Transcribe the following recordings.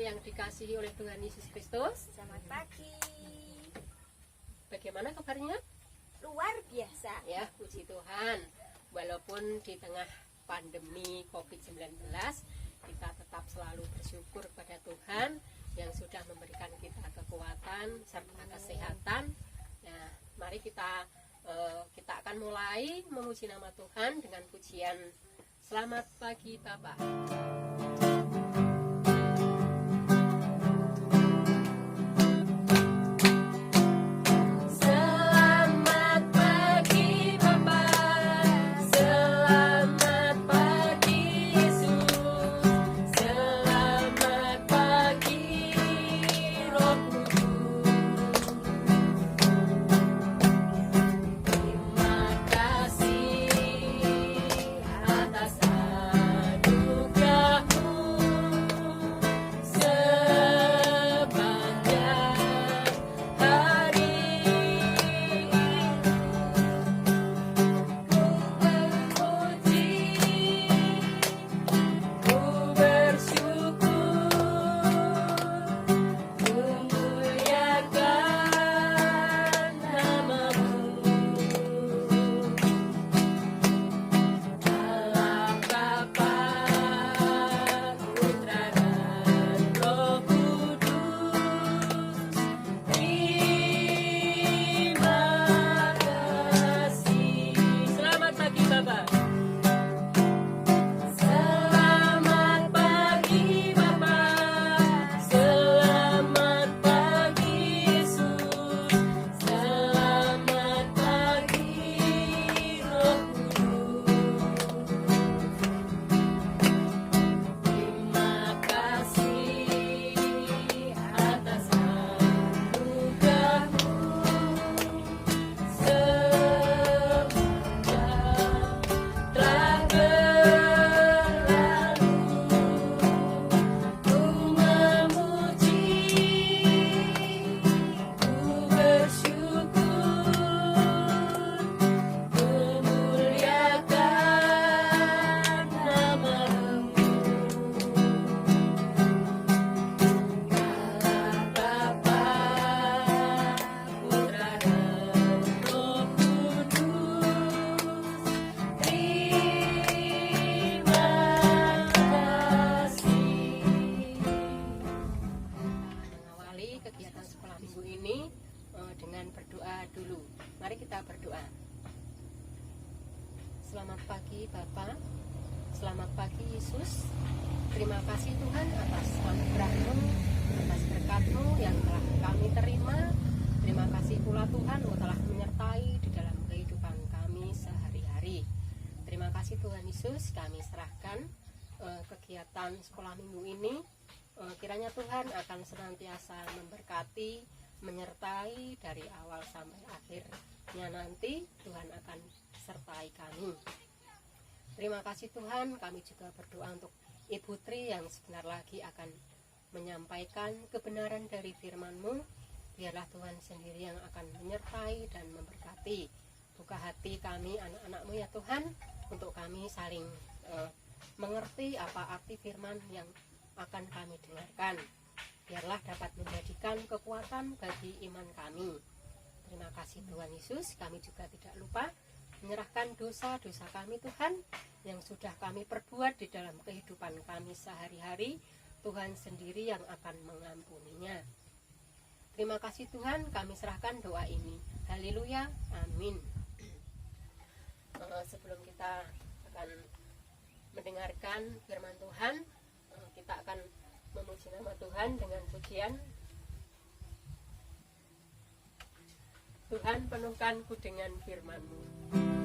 yang dikasihi oleh Tuhan Yesus Kristus. Selamat pagi. Bagaimana kabarnya? Luar biasa. Ya, puji Tuhan. Walaupun di tengah pandemi COVID-19, kita tetap selalu bersyukur kepada Tuhan yang sudah memberikan kita kekuatan serta kesehatan. Nah, mari kita akan mulai memuji nama Tuhan dengan pujian Selamat Pagi Bapak. Selamat pagi Bapak, selamat pagi Yesus. Terima kasih Tuhan atas anugerah-Mu, atas berkat-Mu yang telah kami terima. Terima kasih pula Tuhan Engkau telah menyertai di dalam kehidupan kami sehari-hari. Terima kasih Tuhan Yesus, kami serahkan kegiatan sekolah minggu ini. Kiranya Tuhan akan senantiasa memberkati, menyertai dari awal sampai akhirnya nanti. Tuhan akan sertai kami. Terima kasih Tuhan, kami juga berdoa untuk Ibu Tri yang sebentar lagi akan menyampaikan kebenaran dari firman-Mu. Biarlah Tuhan sendiri yang akan menyertai dan memberkati. Buka hati kami anak-anak-Mu ya Tuhan, untuk kami saling mengerti apa arti firman yang akan kami dengarkan. Biarlah dapat menjadikan kekuatan bagi iman kami. Terima kasih Tuhan Yesus. Kami juga tidak lupa menyerahkan dosa-dosa kami Tuhan yang sudah kami perbuat di dalam kehidupan kami sehari-hari. Tuhan sendiri yang akan mengampuninya. Terima kasih Tuhan, kami serahkan doa ini. Haleluya, amin. Sebelum kita akan mendengarkan firman Tuhan, kita akan memuji nama Tuhan dengan pujian Tuhan penuhkanku dengan firman-Mu. Tuhan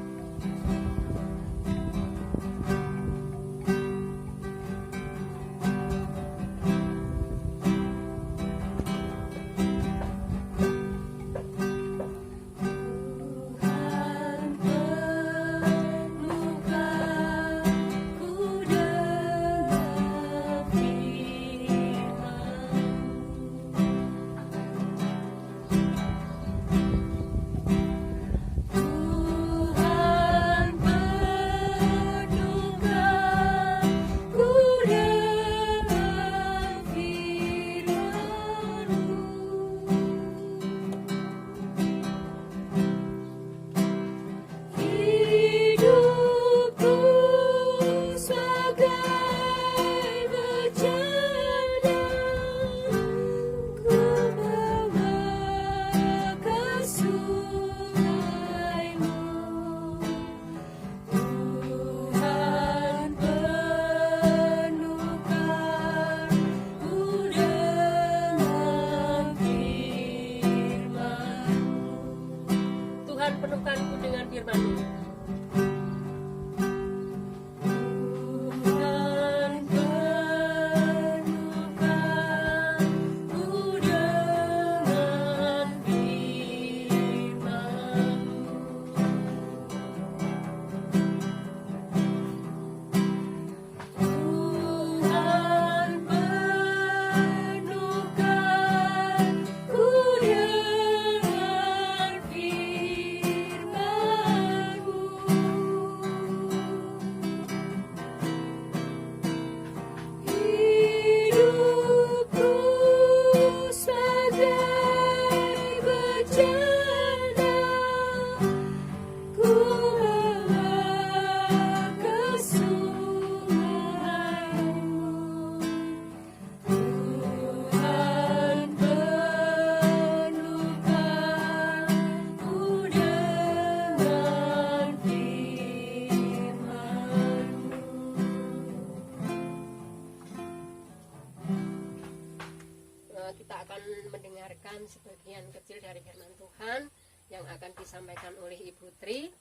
kita akan mendengarkan sebagian kecil dari firman Tuhan yang akan disampaikan oleh Ibu Tri.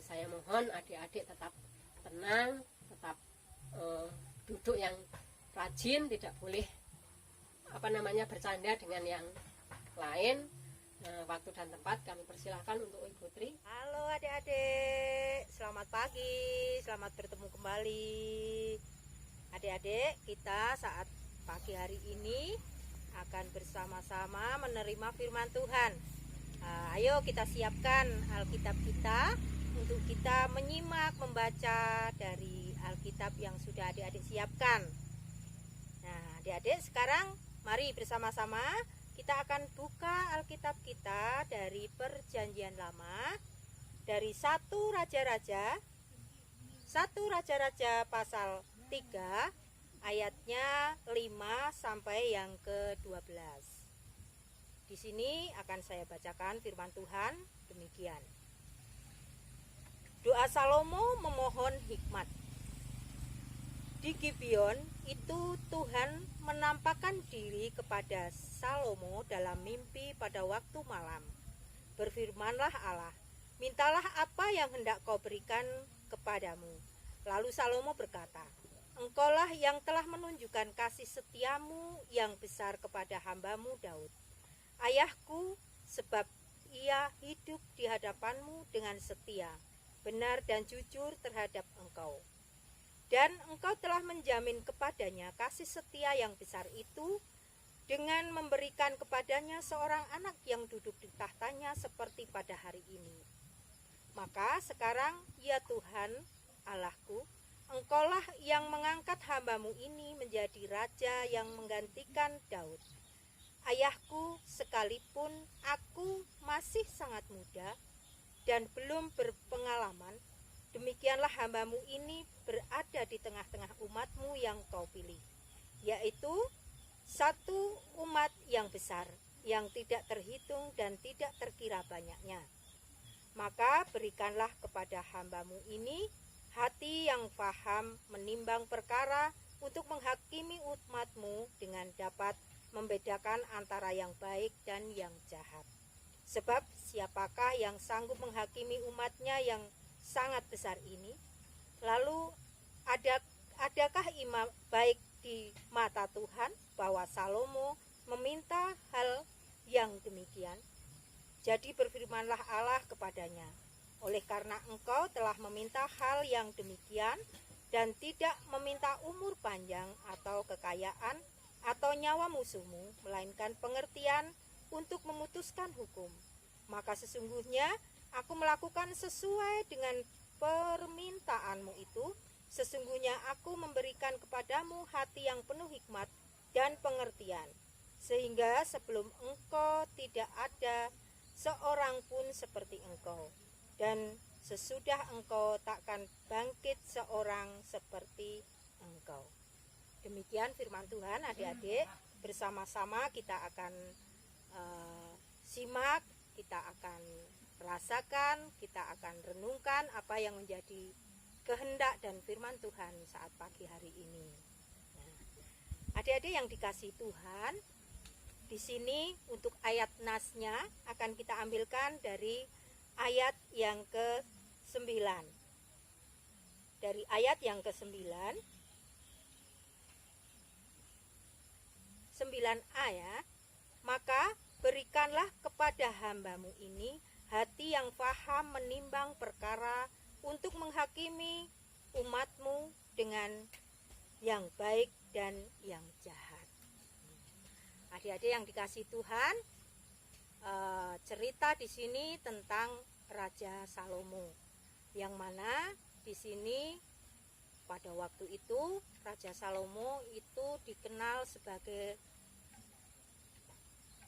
Saya mohon adik-adik tetap tenang, tetap duduk yang rajin, tidak boleh bercanda dengan yang lain. Waktu dan tempat kami persilahkan untuk Ibu Tri. Halo adik-adik, selamat pagi, selamat bertemu kembali. Adik-adik, kita saat pagi hari ini akan bersama-sama menerima firman Tuhan. Ayo kita siapkan Alkitab kita untuk kita menyimak, membaca dari Alkitab yang sudah adik-adik siapkan. Nah, adik-adik sekarang mari bersama-sama kita akan buka Alkitab kita dari Perjanjian Lama, dari 1 Raja-Raja pasal 3 ayatnya 5 sampai yang ke-12. Di sini akan saya bacakan firman Tuhan demikian. Doa Salomo memohon hikmat. Di Gibeon itu Tuhan menampakkan diri kepada Salomo dalam mimpi pada waktu malam. Berfirmanlah Allah, mintalah apa yang hendak kau berikan kepadamu. Lalu Salomo berkata, Engkaulah yang telah menunjukkan kasih setiamu yang besar kepada hambamu Daud, ayahku, sebab ia hidup di hadapanmu dengan setia, benar dan jujur terhadap engkau. Dan engkau telah menjamin kepadanya kasih setia yang besar itu dengan memberikan kepadanya seorang anak yang duduk di tahtanya seperti pada hari ini. Maka sekarang ya Tuhan Allahku, engkaulah yang mengangkat hambamu ini menjadi raja yang menggantikan Daud, ayahku, sekalipun aku masih sangat muda dan belum berpengalaman. Demikianlah hambamu ini berada di tengah-tengah umatmu yang kau pilih, yaitu satu umat yang besar, yang tidak terhitung dan tidak terkira banyaknya. Maka berikanlah kepada hambamu ini hati yang faham menimbang perkara untuk menghakimi umatmu dengan dapat membedakan antara yang baik dan yang jahat. Sebab siapakah yang sanggup menghakimi umatnya yang sangat besar ini? Lalu adakah imam baik di mata Tuhan bahwa Salomo meminta hal yang demikian? Jadi berfirmanlah Allah kepadanya, oleh karena engkau telah meminta hal yang demikian dan tidak meminta umur panjang atau kekayaan atau nyawa musuhmu, melainkan pengertian untuk memutuskan hukum, maka sesungguhnya aku melakukan sesuai dengan permintaanmu itu. Sesungguhnya aku memberikan kepadamu hati yang penuh hikmat dan pengertian, sehingga sebelum engkau tidak ada seorang pun seperti engkau, dan sesudah engkau takkan bangkit seorang seperti engkau. Demikian firman Tuhan. Adik-adik, bersama-sama kita akan simak, kita akan rasakan, kita akan renungkan apa yang menjadi kehendak dan firman Tuhan saat pagi hari ini. Nah, adik-adik yang dikasihi Tuhan, di sini untuk ayat nasnya akan kita ambilkan dari ayat yang ke-9. Dari ayat yang ke-9, 9a ya. Maka berikanlah kepada hambamu ini hati yang faham menimbang perkara untuk menghakimi umatmu dengan yang baik dan yang jahat. Adik-adik yang dikasihi Tuhan, cerita di sini tentang Raja Salomo, yang mana di sini pada waktu itu Raja Salomo itu dikenal sebagai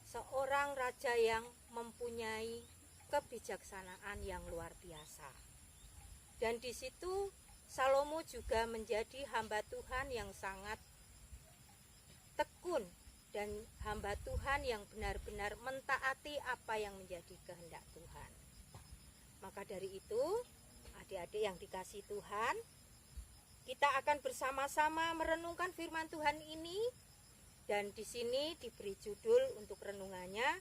seorang raja yang mempunyai kebijaksanaan yang luar biasa. Dan di situ Salomo juga menjadi hamba Tuhan yang sangat tekun dan hamba Tuhan yang benar-benar mentaati apa yang menjadi kehendak Tuhan. Maka dari itu, adik-adik yang dikasihi Tuhan, kita akan bersama-sama merenungkan firman Tuhan ini Dan di sini diberi judul untuk renungannya,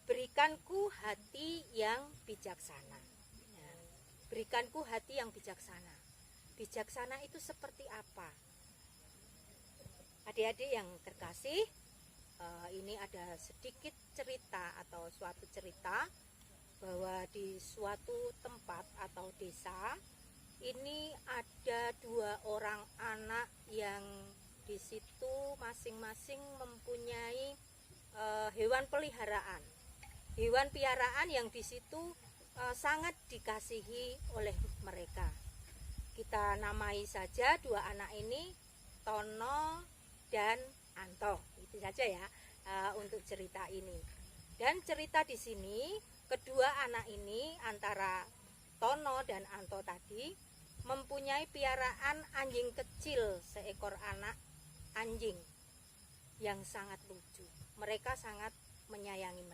berikanku hati yang bijaksana. Nah, berikanku hati yang bijaksana. Bijaksana itu seperti apa? Adik-adik yang terkasih, ini ada sedikit cerita atau suatu cerita bahwa di suatu tempat atau desa ini ada 2 orang anak yang di situ masing-masing mempunyai hewan peliharaan. Hewan piaraan yang di situ sangat dikasihi oleh mereka. Kita namai saja 2 anak ini Tono dan Anto. Itu saja ya untuk cerita ini. Dan cerita di sini kedua anak ini antara Tono dan Anto tadi mempunyai piaraan anjing kecil, seekor anak anjing yang sangat lucu. Mereka sangat menyayangi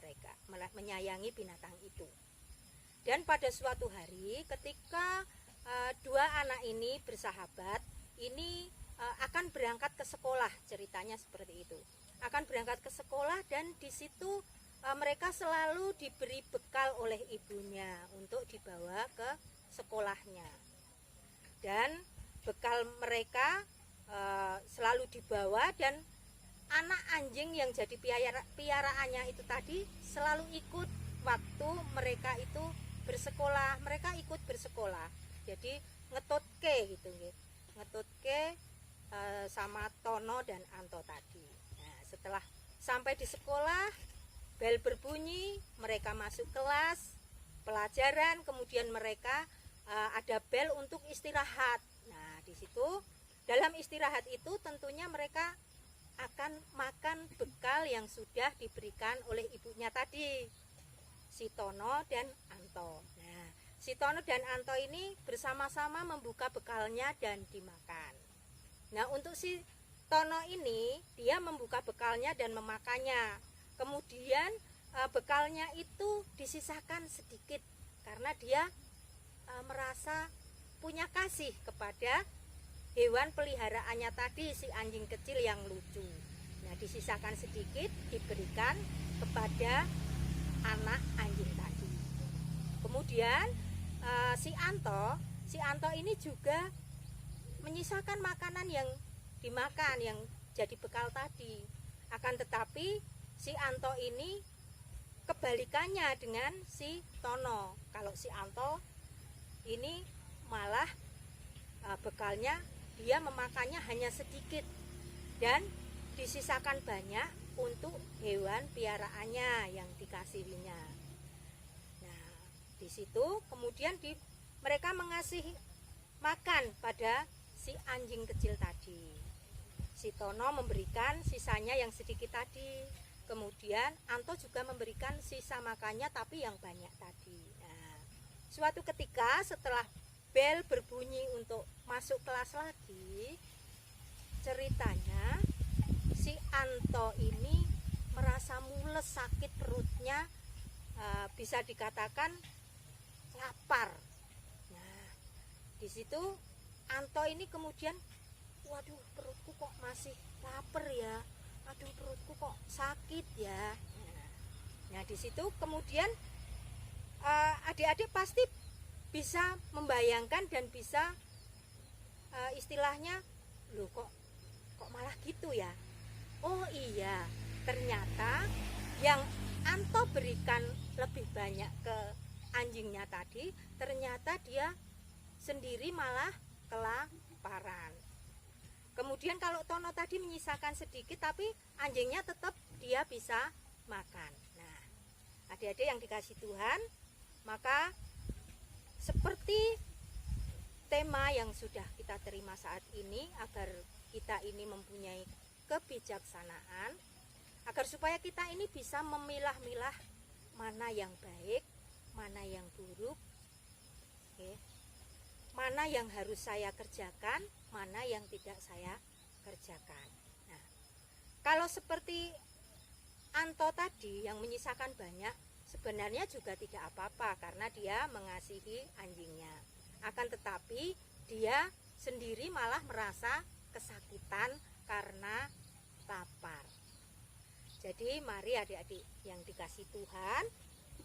menyayangi binatang itu. Dan pada suatu hari ketika 2 anak ini bersahabat, ini akan berangkat ke sekolah, ceritanya seperti itu. Akan berangkat ke sekolah dan di situ mereka selalu diberi bekal oleh ibunya untuk dibawa ke sekolahnya. Dan bekal mereka selalu dibawa, dan anak anjing yang jadi piaraannya itu tadi selalu ikut waktu mereka itu bersekolah. Mereka ikut bersekolah, jadi ngetutke gitu, ngetutke sama Tono dan Anto tadi. Nah, setelah sampai di sekolah, bel berbunyi, mereka masuk kelas pelajaran, kemudian mereka ada bel untuk istirahat. Nah, di situ dalam istirahat itu tentunya mereka akan makan bekal yang sudah diberikan oleh ibunya tadi, si Tono dan Anto. Nah, si Tono dan Anto ini bersama-sama membuka bekalnya dan dimakan. Nah, untuk si Tono ini dia membuka bekalnya dan memakannya. Kemudian bekalnya itu disisakan sedikit karena dia merasa punya kasih kepada hewan peliharaannya tadi, si anjing kecil yang lucu. Nah, disisakan sedikit diberikan kepada anak anjing tadi. Kemudian si Anto ini juga menyisakan makanan yang dimakan, yang jadi bekal tadi. Akan tetapi si Anto ini kebalikannya dengan si Tono. Kalau si Anto ini malah bekalnya dia memakannya hanya sedikit dan disisakan banyak untuk hewan piaraannya yang dikasihinya. Nah, di situ kemudian mereka mengasihi makan pada si anjing kecil tadi. Si Tono memberikan sisanya yang sedikit tadi. Kemudian Anto juga memberikan sisa makannya tapi yang banyak tadi. Nah, suatu ketika setelah bel berbunyi untuk masuk kelas lagi, ceritanya si Anto ini merasa mules, sakit perutnya, bisa dikatakan lapar. Nah, di situ Anto ini kemudian, waduh, perutku kok masih lapar ya, aduh, perutku kok sakit ya. Nah, di situ kemudian adik-adik pasti bisa membayangkan dan bisa istilahnya, loh kok malah gitu ya. Oh iya, ternyata yang Anto berikan lebih banyak ke anjingnya tadi, ternyata dia sendiri malah kelaparan. Kemudian kalau Tono tadi menyisakan sedikit, tapi anjingnya tetap dia bisa makan. Nah, adik-adik yang dikasih Tuhan, maka seperti tema yang sudah kita terima saat ini, agar kita ini mempunyai kebijaksanaan, agar supaya kita ini bisa memilah-milah mana yang baik, mana yang buruk, mana yang harus saya kerjakan, mana yang tidak saya kerjakan. Nah, kalau seperti Anto tadi yang menyisakan banyak, sebenarnya juga tidak apa-apa karena dia mengasihi anjingnya. Akan tetapi dia sendiri malah merasa kesakitan karena lapar. Jadi mari adik-adik yang dikasih Tuhan,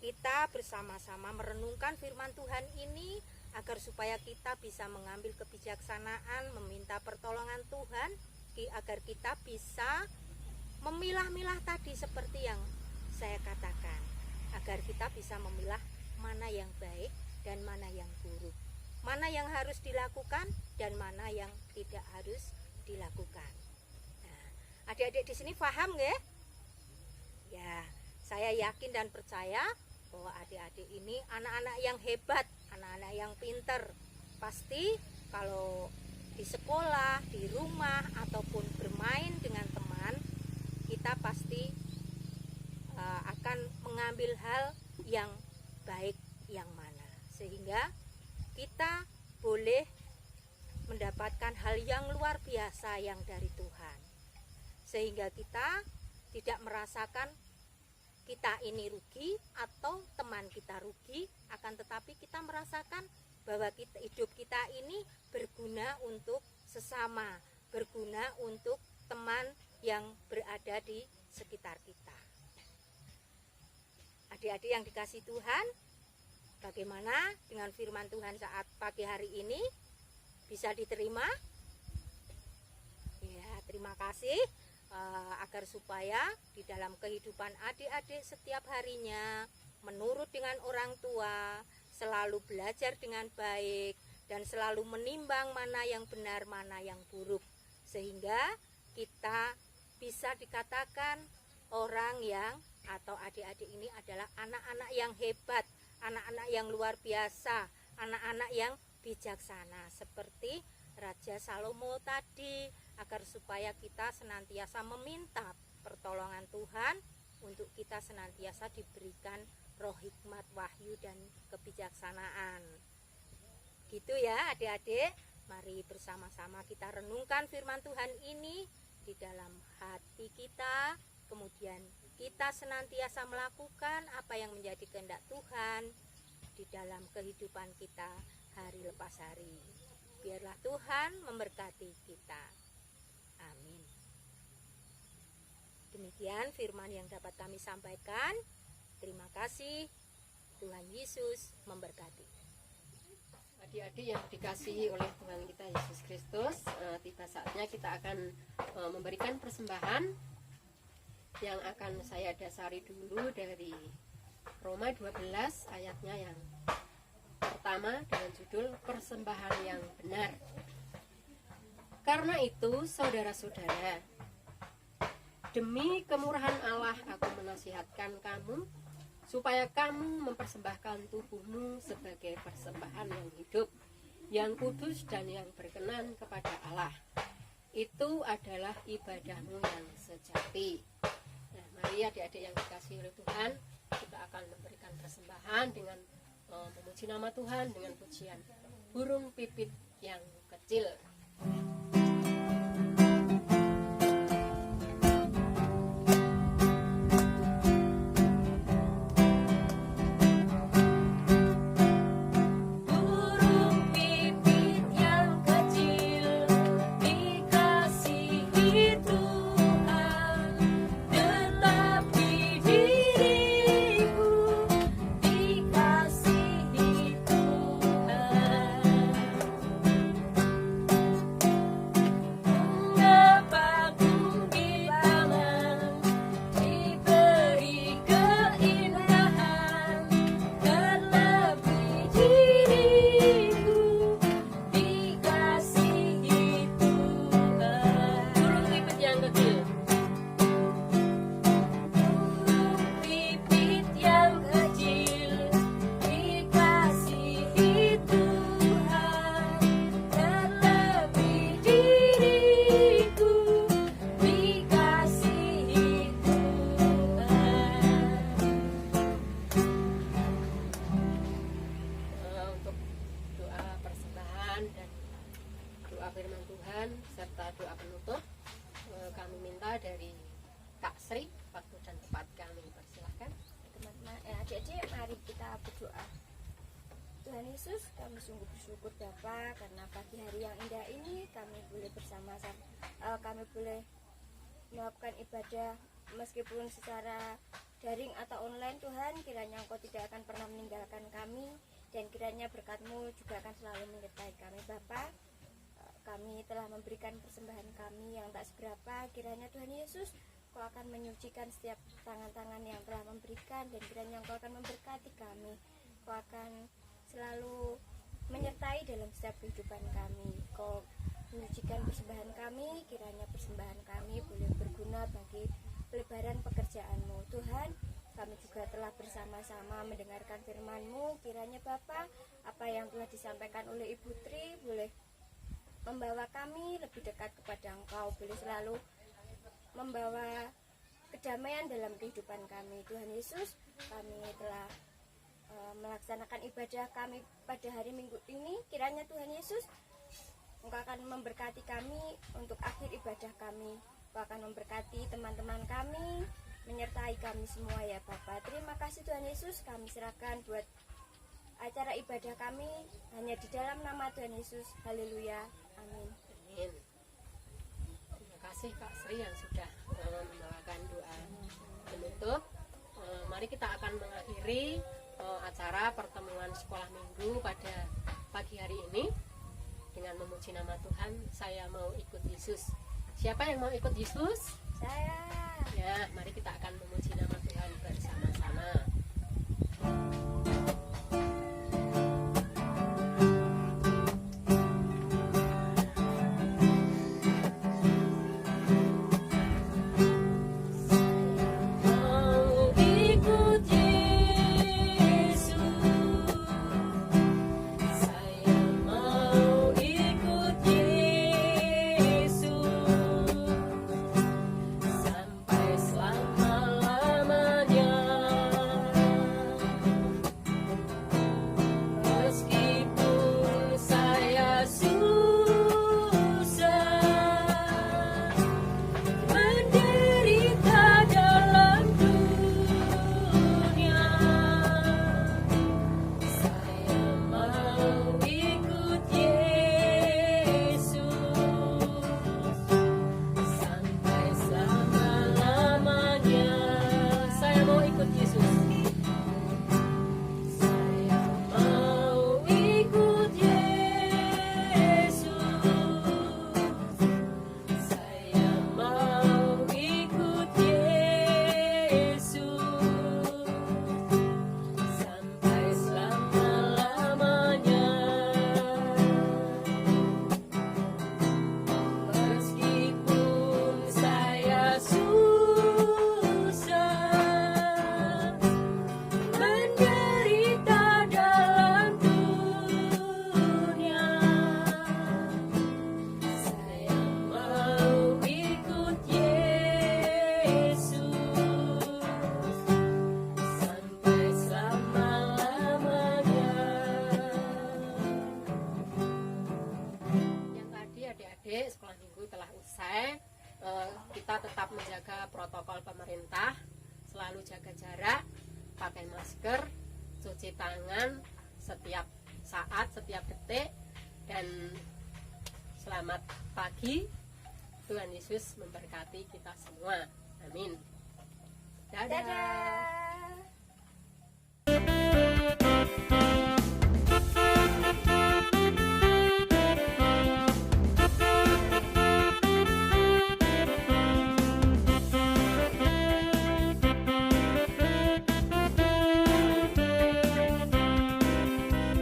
kita bersama-sama merenungkan firman Tuhan ini agar supaya kita bisa mengambil kebijaksanaan, meminta pertolongan Tuhan, agar kita bisa memilah-milah tadi seperti yang saya katakan, agar kita bisa memilah mana yang baik dan mana yang buruk, mana yang harus dilakukan dan mana yang tidak harus dilakukan. Nah, adik-adik di sini paham nggak? Ya, saya yakin dan percaya bahwa adik-adik ini anak-anak yang hebat, anak-anak yang pinter. Pasti kalau di sekolah, di rumah, ataupun bermain dengan teman, kita pasti akan mengambil hal yang baik yang mana, sehingga kita boleh mendapatkan hal yang luar biasa yang dari Tuhan, sehingga kita tidak merasakan kita ini rugi atau teman kita rugi, akan tetapi kita merasakan bahwa hidup kita ini berguna untuk sesama, berguna untuk teman yang berada di sekitar kita. Adik-adik yang dikasih Tuhan, bagaimana dengan firman Tuhan saat pagi hari ini? Bisa diterima? Ya, terima kasih. Agar supaya di dalam kehidupan adik-adik setiap harinya menurut dengan orang tua, selalu belajar dengan baik dan selalu menimbang mana yang benar, mana yang buruk, sehingga kita bisa dikatakan orang yang atau adik-adik ini adalah anak-anak yang hebat, anak-anak yang luar biasa, anak-anak yang bijaksana seperti Raja Salomo tadi, agar supaya kita senantiasa meminta pertolongan Tuhan untuk kita senantiasa diberikan roh hikmat, wahyu, dan kebijaksanaan. Gitu ya adik-adik, mari bersama-sama kita renungkan firman Tuhan ini di dalam hati kita, kemudian kita senantiasa melakukan apa yang menjadi kehendak Tuhan di dalam kehidupan kita hari lepas hari. Biarlah Tuhan memberkati kita. Amin. Demikian firman yang dapat kami sampaikan. Terima kasih. Tuhan Yesus memberkati. Adik-adik yang dikasihi oleh Tuhan kita Yesus Kristus, tiba saatnya kita akan memberikan persembahan yang akan saya dasari dulu dari Roma 12 ayatnya yang pertama dengan judul persembahan yang benar. Karena itu saudara-saudara, demi kemurahan Allah aku menasihatkan kamu supaya kamu mempersembahkan tubuhmu sebagai persembahan yang hidup, yang kudus dan yang berkenan kepada Allah. Itu adalah ibadahmu yang sejati. Nah, mari adik-adik yang dikasihi oleh Tuhan, kita akan memberikan persembahan dengan memuji nama Tuhan dengan pujian burung pipit yang kecil. Dari Kak Sri, waktu dan tempat kami persilahkan. Teman-teman, adik-adik, mari kita berdoa. Tuhan Yesus, kami sungguh bersyukur Bapa karena pagi hari yang indah ini kami boleh bersama-sama, kami boleh melakukan ibadah meskipun secara daring atau online Tuhan, kiranya Engkau tidak akan pernah meninggalkan kami, dan kiranya berkat-Mu juga akan selalu menyertai kami Bapa. Kami telah memberikan persembahan kami yang tak seberapa, kiranya Tuhan Yesus Kau akan menyucikan setiap tangan-tangan yang telah memberikan, dan kiranya Engkau akan memberkati kami. Kau akan selalu menyertai dalam setiap kehidupan kami. Kau menyucikan persembahan kami, kiranya persembahan kami boleh berguna bagi pelebaran pekerjaan-Mu. Tuhan, kami juga telah bersama-sama mendengarkan firman-Mu. Kiranya Bapa, apa yang telah disampaikan oleh Ibu Tri boleh membawa kami lebih dekat kepada Engkau, boleh selalu membawa kedamaian dalam kehidupan kami. Tuhan Yesus, kami telah melaksanakan ibadah kami pada hari Minggu ini. Kiranya Tuhan Yesus, Engkau akan memberkati kami untuk akhir ibadah kami. Engkau akan memberkati teman-teman kami, menyertai kami semua ya Bapa. Terima kasih Tuhan Yesus, kami serahkan buat acara ibadah kami hanya di dalam nama Tuhan Yesus. Haleluya, amin. Amin. Terima kasih Kak Sri yang sudah membawakan doa penutup. Mari kita akan mengakhiri acara pertemuan sekolah minggu pada pagi hari ini dengan memuji nama Tuhan. Saya mau ikut Yesus. Siapa yang mau ikut Yesus? Saya. Ya, mari kita akan memuji nama Tuhan bersama-sama. Sekolah minggu telah usai. Kita tetap menjaga protokol pemerintah, selalu jaga jarak, pakai masker, cuci tangan setiap saat, setiap detik, dan selamat pagi. Tuhan Yesus memberkati kita semua. Amin. Dadah. Dadah.